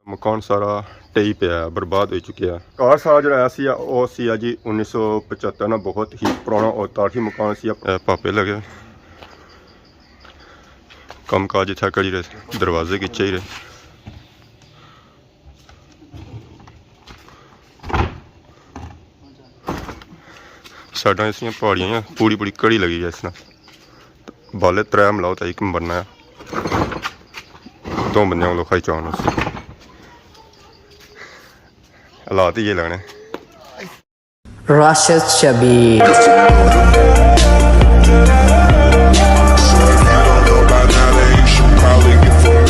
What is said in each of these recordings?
ਮਕਾਨ ਸਾਰਾ ਢਹਿ ਪਿਆ, ਬਰਬਾਦ ਹੋ ਚੁੱਕਿਆ। ਘਰ ਸਾਰਾ ਜਿਹੜਾ ਸੀ ਉਹ ਸੀ ਜੀ 1975 ਨਾਲ, ਬਹੁਤ ਹੀ ਪੁਰਾਣਾ ਔਰ ਤਾਰੀਖੀ ਮਕਾਨ ਸੀ। ਪਾਪੇ ਲਗੇ ਕੰਮ ਕਾਜ ਇੱਥੇ ਕਰੀ ਰਹੇ, ਦਰਵਾਜ਼ੇ ਖਿੱਚੇ ਹੀ ਰਹੇ। ਸਾਡਾ ਇਸੀਆਂ ਪਹਾੜੀਆਂ ਪੂਰੀ ਪੂਰੀ ਘੜੀ ਲੱਗੀ ਹੈ। ਇਸ ਨਾਲ ਬਾਲੇ ਤਰੇ ਮਿਲਾਓ ਤਾਂ ਇੱਕ ਬਣਨਾ ਦੋ ਬੰਦਿਆਂ ਨੂੰ ਖਾਈ ਚਾਹਣ ਹਾਲਾਤ ਹੀ ਇਹ ਲੱਗਣੇ। Rashid Shabir।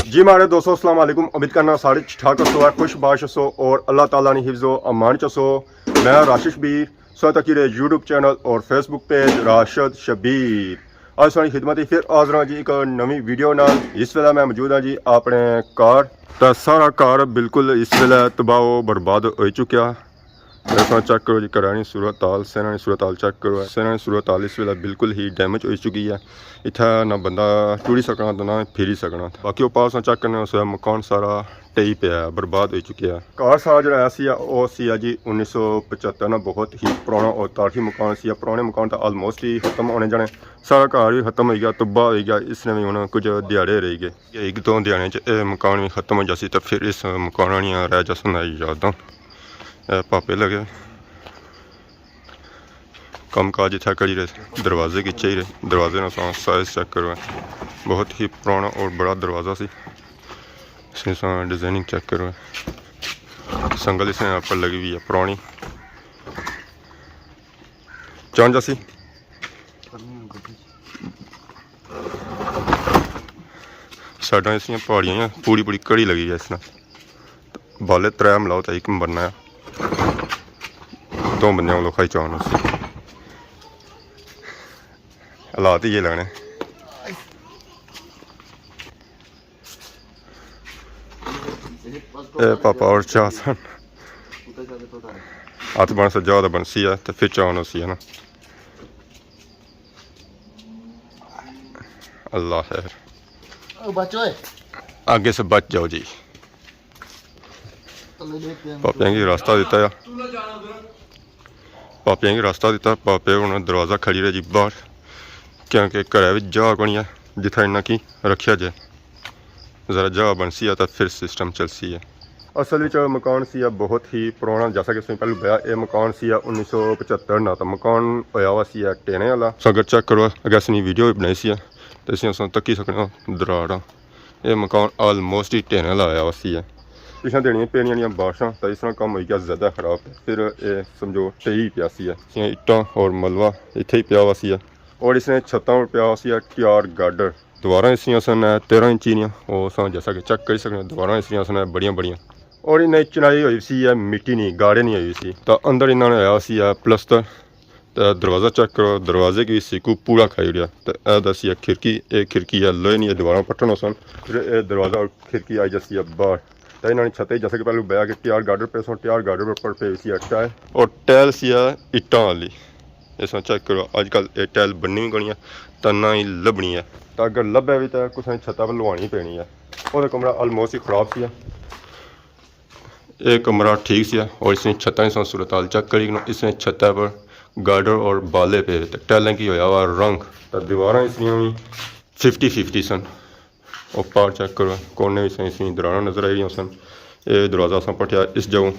जी हमारे दोस्तों अस्सलाम वालेकुम, उम्मीद करना सारे ठीक ठाक हसो है, खुश बाश हसो और अल्लाह ताला ने हिफ्ज़ो अमान चसो। मैं राशिद शबीर तकीर यूट्यूब चैनल और फेसबुक पेज राशिद शबीर आज सारी खिदमत फिर हाज़र हाँ जी एक नवी वीडियो नाल। इस वेले मैं मौजूद हाँ जी अपने घर, तो सारा घर बिल्कुल इस वेले तबाह बर्बाद हो चुका। ऐसा चेक करो जी करानी सूरत हाल, सेना सूरत हाल चेक करो। सेना सूरत हाल इस वेले बिल्कुल ही डैमेज हो चुकी है। इतना ना बंदा टुरी सकना तो ना फिर ही सकना। बाकी वो पास चेक करने उस मकान सारा ढही पिया, बर्बाद हो चुकी है। घर सारा जो सी जी 1975 ना, बहुत ही पुराना और तारीखी मकान से। पुराने मकान तो आलमोस्ट ही खत्म होने जाने, सारा घर भी खत्म हो गया, तबाह हो गया। इसने भी हूँ कुछ दिहाड़े रह गए, एक दो दिहाड़े च मकान भी खत्म हो जासी, तो फिर इस मकान रह जा सुनाई यादां। पापे लगे काम काज इतना करी रहे, दरवाजे खिंचे ही रहे। दरवाजे ना साइज चेक करो, बहुत ही पुराना और बड़ा दरवाज़ा सी। इसमें डिज़ाइनिंग चेक करो, संगल इसमें यहाँ पर लगी हुई है पुरानी चांद जैसी। साढ़ा इसमें पहाड़ियाँ पूरी पूरी घड़ी लगी है। इसमें बाले त्रै मिलाओ तो एक बनना दो बंदियों को खाई चाहन हालात ही ये लगने। पापा और चाह सन हाथ बन से ज्यादा बनसी है, तो फिर चाहन उसी है ना। अल्लाह खैर, आगे से बच जाओ जी। पापिया की रास्ता दिता है, पापिया की रास्ता दिता। पापे हूँ दरवाज़ा खड़ी रहे जी बाहर, क्योंकि घर में जगह कोनी है जिथे इन्ना की रखा जाए। ज़रा जगह बनसी है तो फिर सिस्टम चलसी है। असल में मकान सी बहुत ही पुराना, जैसा कि पहले बताया ये मकान सी 1975 ना, तो मकान होया हुआ सी टेने वाला। अगर चेक करो, अगर असनी वीडियो भी बनाई सी तो असं तकी सकना दराड़ा। ये मकान आलमोस्ट ही टेने वाला होया हुआ सी। पिछा देनियां पेनियां बारिशां, तो इस तरह कम हो गया ज़्यादा खराब, फिर ये समझो ढही पिया सी। इट्टां और मलबा इत्थे ही पिया हुआ सी। और इसने छत्तां पर पिया हुआ सी ट्यार गार्डर। दीवारां इसलिए सन 13 इंची दियां, वो अस जैसा कि चेक कर सकते। दीवारां इसलिए सन बड़ियां बड़ियां, और इन्हें चनाई हुई सी मिट्टी नहीं, गाड़े नहीं हुई सी। तो अंदर इन्होंने होया सी प्लस्तर। तो दरवाज़ा चेक करो, दरवाजे की सीकू पूरा खाई उड़िया। तो यह दसी खिड़की, एक खिड़की है लोहे नहीं, दीवारां पट्टन सन। फिर यह दरवाज़ा और खिड़की आई जैसी बाहर। तो इन्होंने छत जैसे कि पहले बया कि ट्यार गार्डर पे ट्यार गार्डर पर पे सी टाइल, और टाइल सी इट्टां वाली। इस चेक करो, अजकल ये टाइल बननी भी कोनी है, तो ना ही लभनी है। तो अगर लभे भी तो कुछ छत्ता पर लवानी पैनी है। और कमरा आलमोस्ट ही खराब सी। एक कमरा ठीक सी, और इसने छत्ता सूरत हाल चेक करी। इसने छत्ता पर गार्डर और बाले पे टाइलें की होया हुआ रंग। तो दीवारां इसलिए भी 50-50 सन। और पार चेक करो, कोने भी इसमें दरारा नजर आई रही सन। ये दरवाज़ा अस पटिया इस जगह,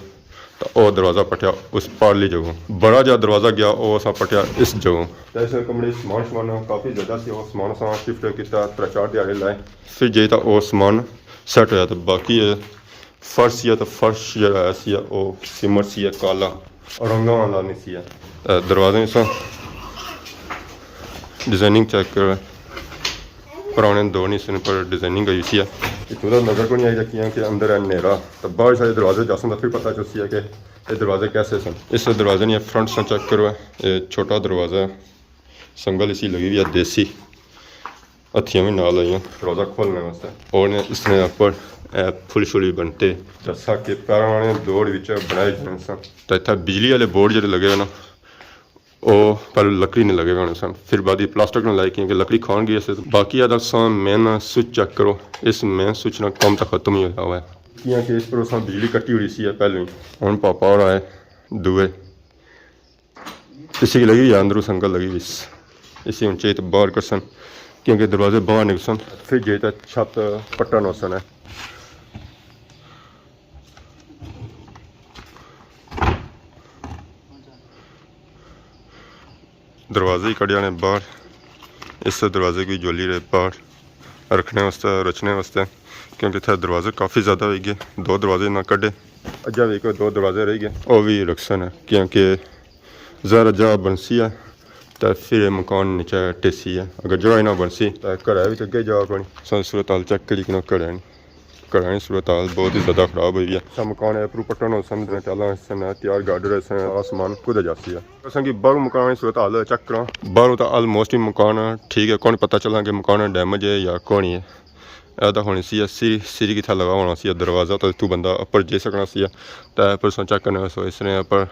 तो वह दरवाज़ा पटिया उस पारली जगह। बड़ा जहा दरवाज़ा गया वो अस पटिया इस जगह। तो इस कमरे समान काफ़ी ज़्यादा से, वो समान अस शिफ्ट किया, 3-4 दिहाड़े लाए। फिर जे तो वह समान सैट होया। तो बाकी फर्श सी, तो फर्श जो सी वो सिमर सी काला रंगा वाला नहीं सी। दरवाजे से डिज़ाइनिंग चेक करो, पुराने दौर नहीं सन पर डिज़ाइनिंग हुई सी। इतना नज़र को नहीं आई रखी कि अंदर है नेरा। तो बाहर सारे दरवाजे जासन फिर पता चलती है कि ये दरवाजे कैसे सन। इस दरवाजे ने फ्रंट से चेक करो, ये छोटा दरवाज़ा है, संगल इसी लगी हुई है देसी, हथियाँ भी नाल आई दरवाज़ा खोलने वास्ते। और इसने ऊपर फुल शुल बनते, जैसा कि पुराने दौर बनाए जाने सन। तो इतना बिजली वाले बोर्ड जो लगे ना, वो पहले लकड़ी ने लगे हुए सन, फिर बाद प्लास्टिक ने लाए क्योंकि लकड़ी खान गई। बाकी अगर मेन स्विच चेक करो, इस मेन स्विच ना काम तो खत्म ही होया हुआ है। कि इस पर उस बिजली कट्टी हुई सी पहले हूँ पापा और आए दुए किसी की लगी हुई अंदरों संगल लगी हुई इसी हूँ चाहिए तो बाहर करसन क्योंकि दरवाजे बाहर निकसन फिर जे तो छत पट्टन वसन है। दरवाजे ही कड़िया ने बाहर इस दरवाजे की जोली रहे बाहर रखने वास्ते रचने वास्ते क्योंकि इतना दरवाजे काफ़ी ज़्यादा हो गए 2 दरवाजे ना कढ़े अजा भी कोई 2 दरवाजे रह गए वह भी रखसन है क्योंकि ज़रा जगह बनसी है तो फिर मकान नीचे टेसी है अगर जगह ना बनसी तो घर भी अगे जगह कोनी सूरत हाल चेक करी कि घड़ा नहीं सूरत हाल बहुत ही ज़्यादा खराब हुई है सब मकान अपरू पट्टन हो समझ चला तैयार गार्डर आसमान खुद जाती है असेंगी बाहरों मकान सूरत हाल चेक करा बाहरों तो ऑलमोस्ट ही मकान ठीक है कौन पता चला कि मकान डैमेज है या कौन ही है ऐसा होनी सी सिरी कितना लगा होना सी दरवाज़ा तो तू बंदा ऊपर जा सकना सी तो पर चेक करने सो इसने ऊपर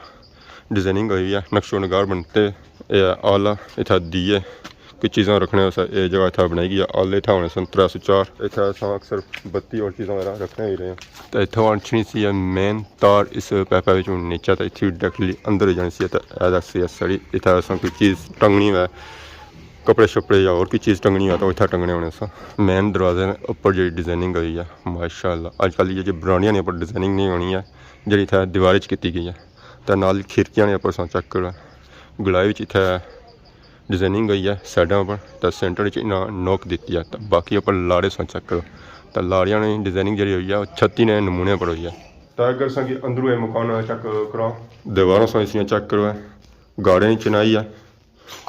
डिजाइनिंग हुई है नक्शो नगार बनते आला इतना दिए कुछ चीज़ें रखने ये जगह इतना बनाई गई है आले इतना होने सन 304 इतना अक्सर बत्ती और चीज़ें वगैरह रखने ही रहे हैं तो इतना अच्छी सी मेन तार इस पैपा नीचे तो इतनी डायरेक्टली अंदर जानी सी तो ऐसा सी सड़ी इतना कोई चीज़ टंगनी है कपड़े शपड़े या और कोई चीज़ टंगनी है तो इतना टंगने होने सा मेन दरवाजे ऊपर जी डिजाइनिंग हुई है माशाअल्लाह अजकल ये जो ब्रानिया ने ऊपर डिजाइनिंग नहीं होनी है जी इतना दीवार की गई है तो नाल खिड़कियां ने ऊपर चेक कर गुलाई इतना डिजाइनिंग हुई है साइडों पर तो सेंटर इन्ना नोक दी है तो बाकी ऊपर लाड़े चेक करो तो लाड़िया ने डिजाइनिंग जी हुई है छत्ती ने नमूने पर हुई है तो अगर सर अंदरों ये मकान चेक करो दीवारों से इसलिए चेक करो गाड़े की चिनाई है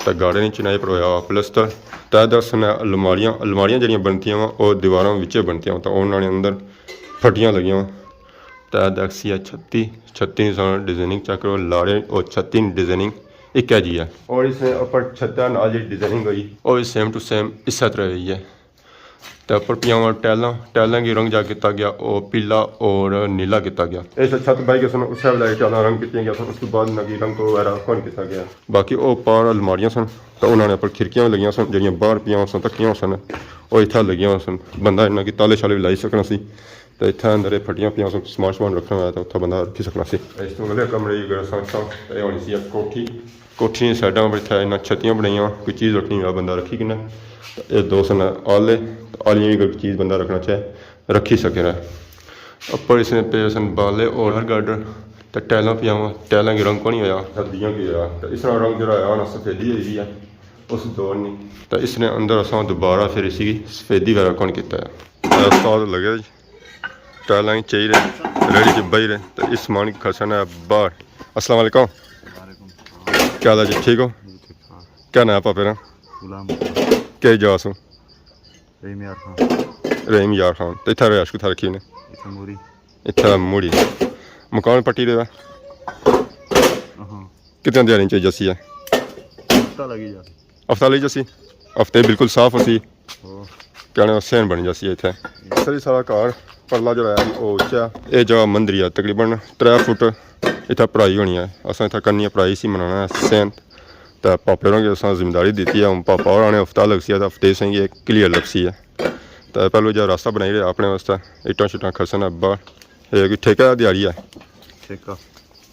तो गाड़े की चिनाई पर होया प्लस्तर तो दस ने अलमारियां जड़ियाँ बनतियाँ वा और दीवारों विच बनतियाँ तो उन्होंने अंदर फटियाँ लगियाँ तो दसी है छत्ती डिजाइनिंग चेक करो लाड़े और छत्ती डिजाइनिंग एक है जी है और इसमें ऊपर छत्ता नाल जी डिजाइनिंग हुई और सेम टू सेम इस तरह हुई है तो ऊपर पियावा टैलों की रंग जा किया गया और पीला और नीला किया गया इस छत बाई के सन उस टैलों रंग की गया सन उसके बाद नगी रंग वगैरह कौन किया गया बाकी वो पार अलमारियां सन तो उन्होंने ऊपर खिड़कियां लगियां सन जड़ियाँ बाहर पियां सन तकियां सन और इतना लगियां सन बंदा इन्ना कि ताले शाले भी लाई सकना सी तो इतना अंदर फटियां पियां सन समान रखना होया तो उत्थे बंदा रखी सकना सी इस तो अगले कमरे की होनी सी कोठी साइडों पर इतना इन्ना छत्तियां बनाइया कोई चीज़ रखनी हो बंदा रखी किन्ना ये 2 सन आले आलियाँ भी कोई चीज़ बंदा रखना चाहे रखी सके रहा ऊपर इसने पे सन बाले और हर गार्डर तो टैलों पियावा टैलों की रंग को नहीं होया सर्दियों की होया तो इस रंग जो होया सफेदी हुई है उस दौर नहीं तो इसने अंदर असा दोबारा फिर इसी सफेदी वगैरह कौन किया उस्ताद लगे टैलों ही चाहिए रेडी च बही रहे तो इस मान की खसन है बाहर। अस्सलाम वालेकुम क्या हाल है जी ठीक हो क्या नाम पापे ना क्या जास हो रहीम यार खान तो इतना रहायश कुत्थै रखी ने इतना मूड़ी मकान पट्टी दे कितने दिहाड़ी चाहिए जसी है हफ्ता लगी जसी हफ्ते बिल्कुल साफ होती कहने सेन बनी जसी इतने सही सारा घर परला जो है वो उच्चा ये जगह मंदिर है तकरीबन 3 फुट इतना पढ़ाई होनी है अस इतना करनी है पढ़ाई इसी मनाना है सेन तो पापे होरें अस जिम्मेदारी दी है हूँ पापा और आने हफ्ता लग सी है तो हफ्ते से एक क्लियर लग सी है तो पहले जो रास्ता बनाई रहे अपने वास्ते इट्टां शिट्टां खसन है बाहर ये ठेका दिहाड़ी है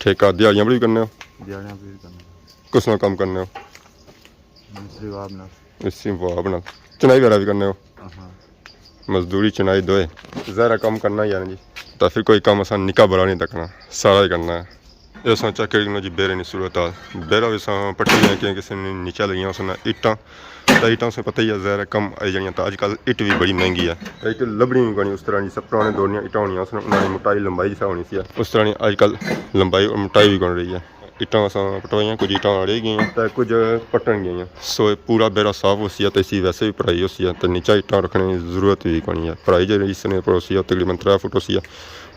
ठेका दिहाड़ियाँ भी करने किस नाल कम करने इसी वाह बना चुनाई वगैरह भी करने मजदूरी चुनाई दोए ज़रा कम करना ही है जी तो फिर कोई काम असा निका बड़ा नहीं तकना सारा ही करना है ये सोचा कि जी बेरे नहीं सूरत हाल बेरा भी पट्टी है किसी ने नीचा लगियाँ उसने इट्टां तो इट्टां से पता ही है ज़रा कम आई जानियाँ तो अजकल इट भी बड़ी महंगी है इट लभनी भी बनी उस तरह की सब पुराने दौर इट्टां होनी उन्होंने मोटाई लंबाई जिसा होनी सी उस तरह की अजकल लंबाई और मोटाई भी बन रही है इट्टां अस पटवाइयां कुछ इट्टां रह गई तो कुछ पट्टन गई सो पूरा बेरा साफ हो सी तो इसी वैसे भी पढ़ाई हो सी तो नीचा इट्टां रखने की जरूरत भी कोनी है पढ़ाई जो इसने पड़ोसी तकरीबन 3 फुट हो सी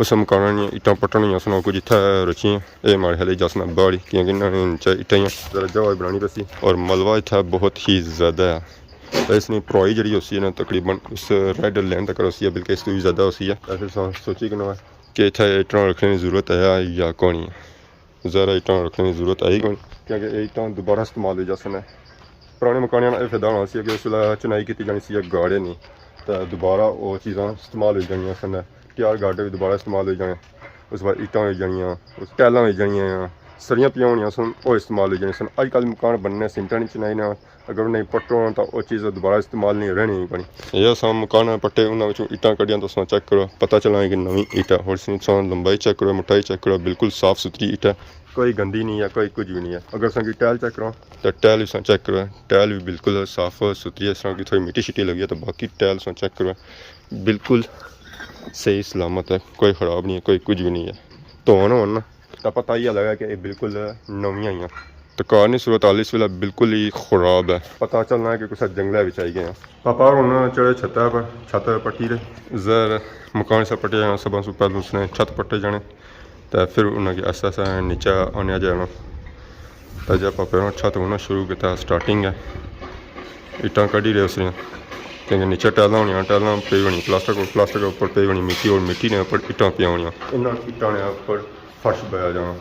उस मकान इट्टां पट्टनियां सुनो कुछ इतना रखियाँ ये माड़े हाले जसना बाड़ी क्योंकि नीचा इट्टां जरा जगह बनानी पसी और मलबा इतना बहुत ही ज़्यादा है तो इसने पढ़ाई जी होती है तकरीबन उस रेड लैन तक होती है बल्कि इसकी भी ज़्यादा होती है तो फिर सोची कि इतना इट्टां रखने की जरूरत है या कौन है ज़रा इट्टां रखने की जरूरत आई कौन क्योंकि इट्टां दोबारा इस्तेमाल हो जा सन पुराने मकानों का फायदा होना सी कि उस चुनाई की जानी सी गाड़े नहीं तो दोबारा वो चीज़ां इस्तेमाल हो जानियां सन खटियार गार्डे भी दोबारा इस्तेमाल हो जाने, उस बाद ईटां हो जानियां, उस टैलां हो जानियां, सरियां पियां होनियां सन, वो इस्तेमाल हो जाने सन। अजकल मकान बनने सीमेंटां नहीं चनाई ना, अगर नहीं पट्टो तो वो चीज़ दोबारा इस्तेमाल नहीं रहनी नहीं पड़ी। यह सब मकान पट्टे उन्होंने ईटां कढ़ियां तो चेक करो, पता चला कि नवी ईटा और लंबाई चेक करो, मोटाई चेक करो, बिल्कुल साफ सुथरी ईटा, कोई गंदी नहीं है, कोई कुछ भी नहीं है। अगर संगी टैल चेक करो तो टैल भी चेक करो, टैल भी बिल्कुल साफ सुथरी है। इस तरह की थोड़ी मिट्टी शिट्टी लगी है तो बाकी टैल चेक करो, बिल्कुल सही सलामत है, कोई ख़राब नहीं है, कोई कुछ भी नहीं है। धोन हो ना तो पता ही लगा कि बिल्कुल नवियां ही हैं। तो कार नहीं सूरत हाल इस वेला बिल्कुल ही ख़राब है, पता चलना है कि कुछ जंगल भी चाहिए हैं। पापा हूँ चढ़े छत पट्टी दे जर मकान से पट्टे जाना, सब से पहले उसने छत पट्टे जाने तो फिर उन्हें ऐसा ऐसा नीचे आने जाना। तो जब पापा छत होना शुरू किया, स्टार्टिंग है ईटां कढ़ी रहे उसने, क्योंकि नीचे टैलां होनी, टैलां पे होनी प्लास्टर के ऊपर पे होनी मिट्टी, और मिट्टी ने ऊपर ईटां पिया होनी, इन ईटां ने ऊपर फर्श बया जाना,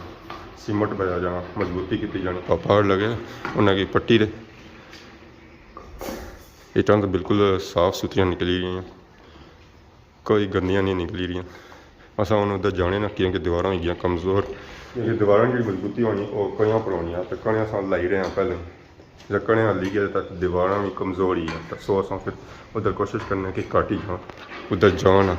सीमेंट बया जाना, मजबूती की जानी। पापा लगे उन्हें की पट्टी दे ईटां तो बिल्कुल साफ सुथरियां निकली रही हैं, कोई गंदियां नहीं निकली रही। असा हूँ उधर जाने ना, क्योंकि दीवार हो गई कमज़ोर, क्योंकि दीवार की मजबूती होनी वो कणियां पर होनी है, तो कणियां अस लाई रहे हैं पहले, जब कणियां ली गए तो दीवार भी कमज़ोर ही है। तो सो अस फिर उधर कोशिश करने की घट ही जाओ उधर जाना,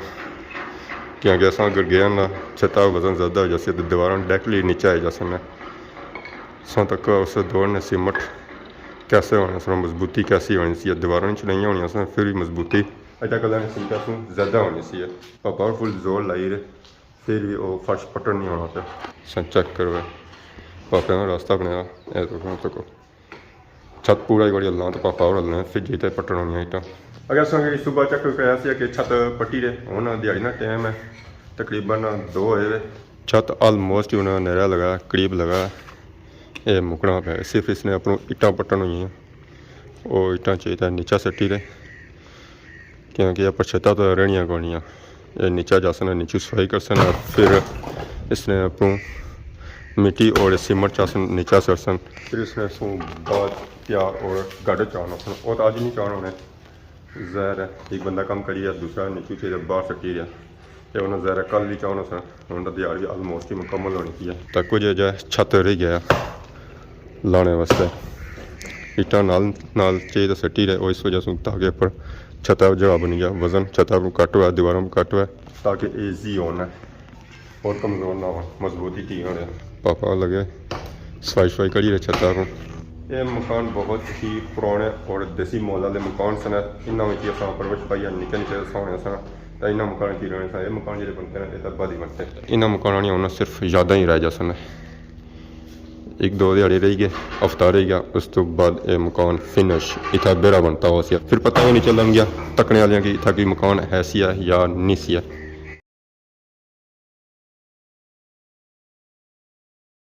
क्योंकि अस अगर गया ना छता वजन ज़्यादा हो जाए तो दीवार डायरेक्टली नीचे आ जा सो तक उस दौड़ ने सीमेंट कैसे होने सन, मजबूती कैसी होनी सी, दीवार नहीं चलाइया होनी सन, फिर भी मजबूती अजा कल ने सीमेंट से ज़्यादा होनी सी। पावरफुल जोर लाई रहे फिर भी वो फर्श पटन नहीं होना पे। चेक करो पापा ने रास्ता बनाया तो छत पूरा ही बड़ी अल्लाह तो पापा और अल्लाह फिर जीते पट्टन होनी ईटा। अगर संगे सुबह चेक कराया कि छत पट्टी रहे हूँ दिहाड़ी ना टाइम है तकरीबन 2 होए, छत आलमोस्ट ही उन्हें नेरा लगा करीब लगा ये मुकना पे, सिर्फ इसने अपनी ईटा पट्टन हुई हैं, वो ईटा चाहिए नीचा सट्टी रहे, क्योंकि यहाँ पर छत्ता तो रहनिया कौनियाँ ये नीचा जा सन, नीचे सफाई कर सन, फिर इसने अपनी मिट्टी और सीमेंट चासन नीचा सर सन, फिर इसने बाद प्यार और गाढ़े चाहना सन। वो तो आज नहीं चाहना उन्हें जहर है, एक बंदा कम करिए दूसरा नीचे चाहिए बाहर सटी रहा, तो उन्हें जहर कल ही चाहना सन। उनका दिहाड़ी भी आलमोस्ट ही मुकम्मल होनी चाहिए, तो कुछ जो छत रह गया लाने वास्ते ईटा नाल चाहिए सटी रहे, और इस वजह से ताकि पर छत्ता जगह बनी गया, वजन छत्ता पर कट हुआ है, दीवारों पर कट हुआ है, ताकि ईजी होना और कमज़ोर ना हो, मजबूती ठीक होने। पापा लगे सफाई करी रहे छत्ता को। ये मकान बहुत ही पुराने और देसी मोल वाले मकान सन, इन्होंने अस परवश पाई निके निके होने सन, तो इन्होंने मकान की रहने सन। ये मकान जो बनते हैं ये बाद ही बनते हैं, इन्होंने मकान नहीं होना सिर्फ यादा ही रह जा सन, 1-2 दिहाड़ी रही गए, हफ्ता रह गया, उस तो बाद ये मकान फिनिश इतना बेरा बनता हो, फिर पता ही नहीं चलन गया तकने वाले कि इतना कोई मकान है सी है या नहीं सी है।